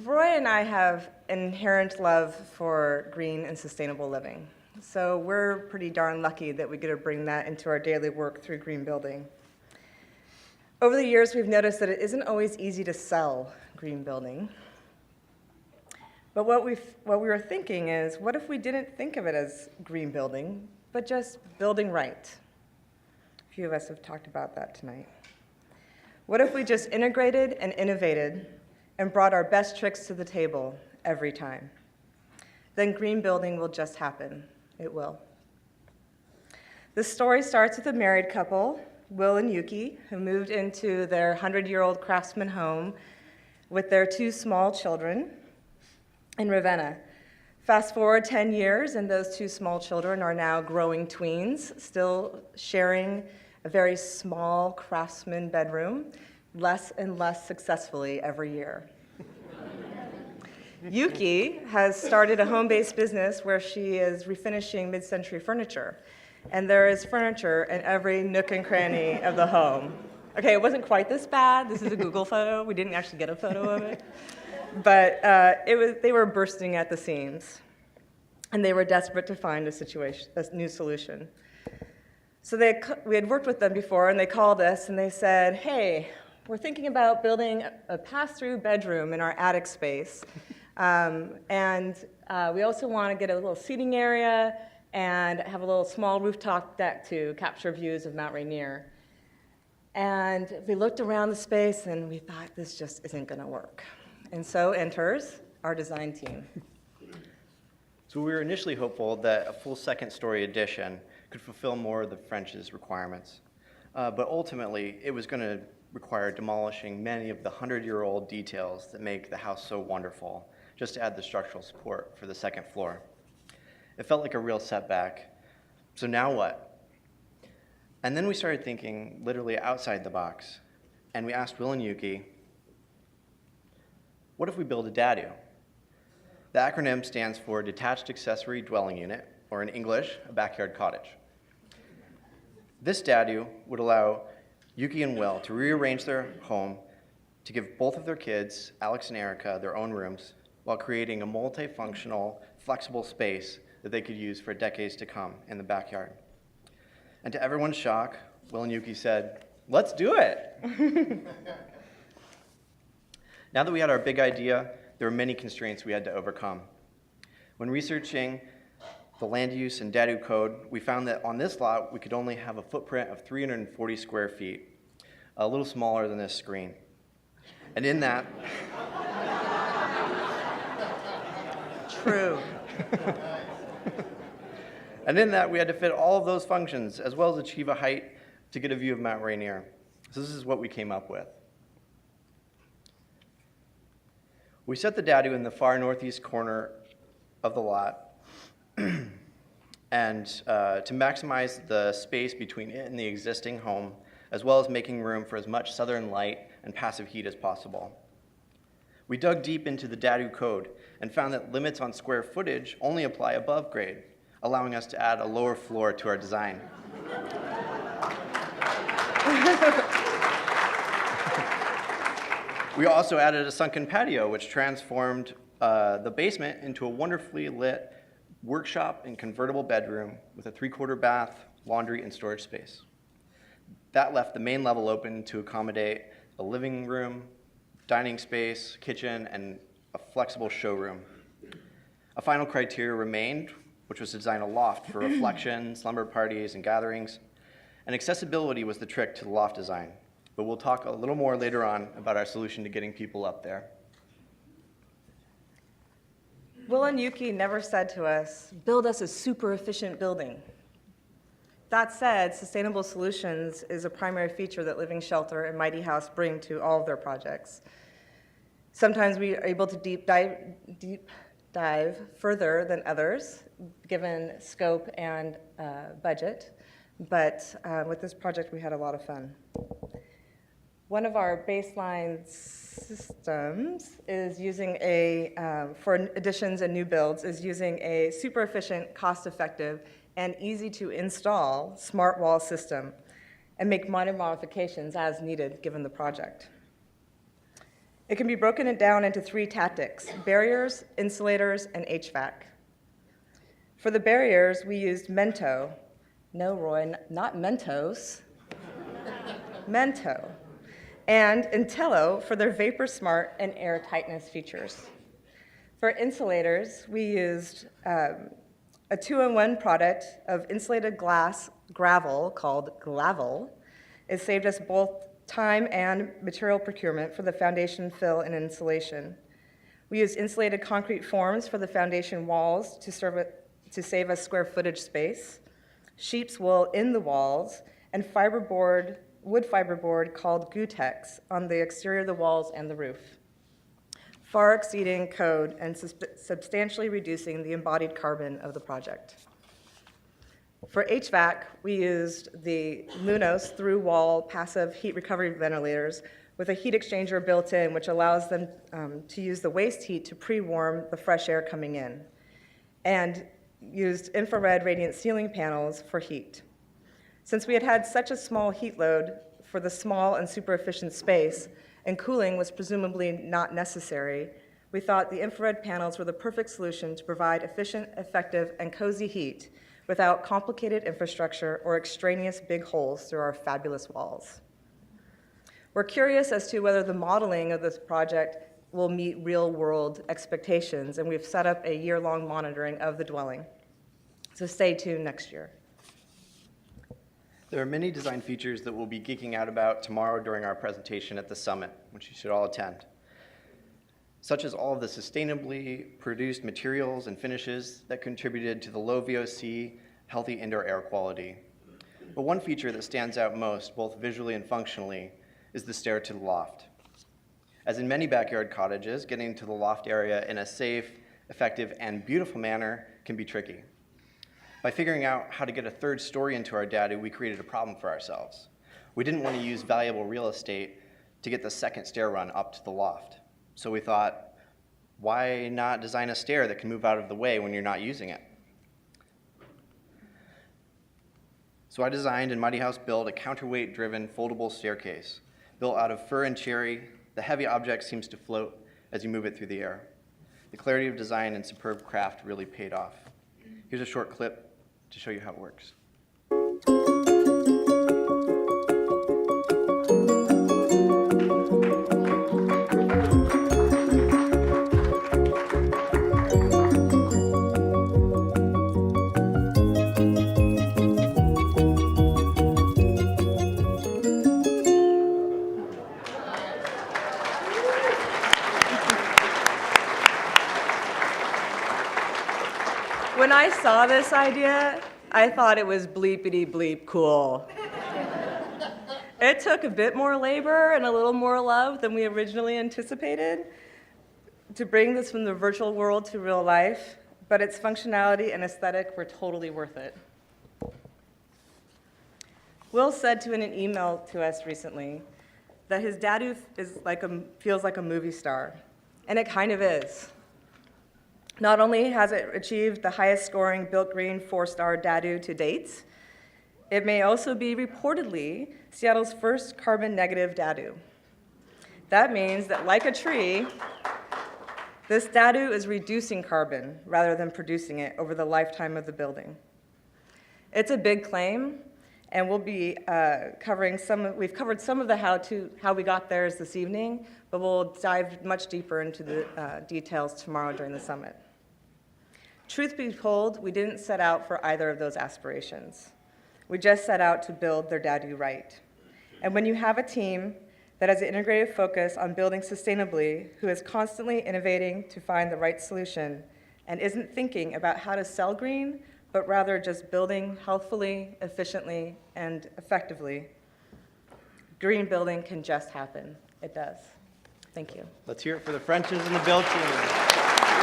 Roy and I have an inherent love for green and sustainable living. So we're pretty darn lucky that we get to bring that into our daily work through green building. Over the years, we've noticed that it isn't always easy to sell green building. But what we were thinking is, what if we didn't think of it as green building, but just building right? A few of us have talked about that tonight. What if we just integrated and innovated and brought our best tricks to the table every time? Then green building will just happen. It will. The story starts with a married couple, Will and Yuki, who moved into their 100-year-old craftsman home with their 2 small children in Ravenna. Fast forward 10 years, and those 2 small children are now growing tweens, still sharing a very small craftsman bedroom, less and less successfully every year. Yuki has started a home-based business where she is refinishing mid-century furniture, and there is furniture in every nook and cranny of the home. Okay, it wasn't quite this bad. This is a Google photo. We didn't actually get a photo of it. But they were bursting at the seams, and they were desperate to find a new solution. So we had worked with them before, and they called us, and they said, hey, we're thinking about building a pass-through bedroom in our attic space. We also want to get a little seating area and have a little small rooftop deck to capture views of Mount Rainier. And we looked around the space, and we thought, this just isn't going to work. And so enters our design team. So we were initially hopeful that a full second-story addition could fulfill more of the French's requirements. But ultimately, it was going to require demolishing many of the 100-year-old details that make the house so wonderful, just to add the structural support for the second floor. It felt like a real setback. So now what? And then we started thinking literally outside the box, and we asked Will and Yuki, what if we build a DADU? The acronym stands for Detached Accessory Dwelling Unit, or in English, a backyard cottage. This DADU would allow Yuki and Will to rearrange their home to give both of their kids, Alex and Erica, their own rooms, while creating a multifunctional, flexible space that they could use for decades to come in the backyard. And to everyone's shock, Will and Yuki said, let's do it. Now that we had our big idea, there were many constraints we had to overcome. When researching the land use and DADU code, we found that on this lot, we could only have a footprint of 340 square feet, a little smaller than this screen. And in that... True. And in that, we had to fit all of those functions, as well as achieve a height to get a view of Mount Rainier. So this is what we came up with. We set the DADU in the far northeast corner of the lot, and to maximize the space between it and the existing home, as well as making room for as much southern light and passive heat as possible. We dug deep into the DADU code and found that limits on square footage only apply above grade, allowing us to add a lower floor to our design. We also added a sunken patio, which transformed the basement into a wonderfully lit workshop and convertible bedroom with a 3/4 bath, laundry, and storage space. That left the main level open to accommodate a living room, dining space, kitchen, and a flexible showroom. A final criteria remained, which was to design a loft for reflection, slumber parties, and gatherings. And accessibility was the trick to the loft design. But we'll talk a little more later on about our solution to getting people up there. Will and Yuki never said to us, build us a super efficient building. That said, sustainable solutions is a primary feature that Living Shelter and Mighty House bring to all of their projects. Sometimes we are able to deep dive further than others, given scope and budget. But with this project, we had a lot of fun. One of our baseline systems is using for additions and new builds, is using a super efficient, cost-effective, and easy to install smart wall system and make minor modifications as needed given the project. It can be broken down into 3 tactics: barriers, insulators, and HVAC. For the barriers, we used Mento. No, Roy, not Mentos. Mento. And Intello for their vapor smart and air tightness features. For insulators, we used a 2-in-1 product of insulated glass gravel called Glavel. It saved us both time and material procurement for the foundation fill and insulation. We used insulated concrete forms for the foundation walls to save us square footage space, sheep's wool in the walls, and wood fiberboard called Gutex on the exterior of the walls and the roof, far exceeding code and substantially reducing the embodied carbon of the project. For HVAC, we used the Lunos through-wall passive heat recovery ventilators with a heat exchanger built in, which allows them to use the waste heat to pre-warm the fresh air coming in, and used infrared radiant ceiling panels for heat. Since we had such a small heat load for the small and super efficient space, and cooling was presumably not necessary, we thought the infrared panels were the perfect solution to provide efficient, effective, and cozy heat without complicated infrastructure or extraneous big holes through our fabulous walls. We're curious as to whether the modeling of this project will meet real-world expectations, and we've set up a year-long monitoring of the dwelling. So stay tuned next year. There are many design features that we'll be geeking out about tomorrow during our presentation at the summit, which you should all attend, such as all of the sustainably produced materials and finishes that contributed to the low VOC, healthy indoor air quality. But one feature that stands out most, both visually and functionally, is the stair to the loft. As in many backyard cottages, getting to the loft area in a safe, effective, and beautiful manner can be tricky. By figuring out how to get a 3rd story into our DADU, we created a problem for ourselves. We didn't want to use valuable real estate to get the 2nd stair run up to the loft. So we thought, why not design a stair that can move out of the way when you're not using it? So I designed and Mighty House built a counterweight-driven foldable staircase. Built out of fir and cherry, the heavy object seems to float as you move it through the air. The clarity of design and superb craft really paid off. Here's a short clip to show you how it works. When I saw this idea, I thought it was bleepity bleep cool. It took a bit more labor and a little more love than we originally anticipated to bring this from the virtual world to real life, but its functionality and aesthetic were totally worth it. Will said in an email to us recently that his DADU feels like a movie star, and it kind of is. Not only has it achieved the highest scoring Built Green 4-star DADU to date, it may also be reportedly Seattle's first carbon negative DADU. That means that, like a tree, this DADU is reducing carbon rather than producing it over the lifetime of the building. It's a big claim, and we'll be we've covered some of the how we got there this evening, but we'll dive much deeper into the details tomorrow during the summit. Truth be told, we didn't set out for either of those aspirations. We just set out to build their DADU right. And when you have a team that has an integrated focus on building sustainably, who is constantly innovating to find the right solution, and isn't thinking about how to sell green, but rather just building healthfully, efficiently, and effectively, green building can just happen. It does. Thank you. Let's hear it for the Frenches and the Built team.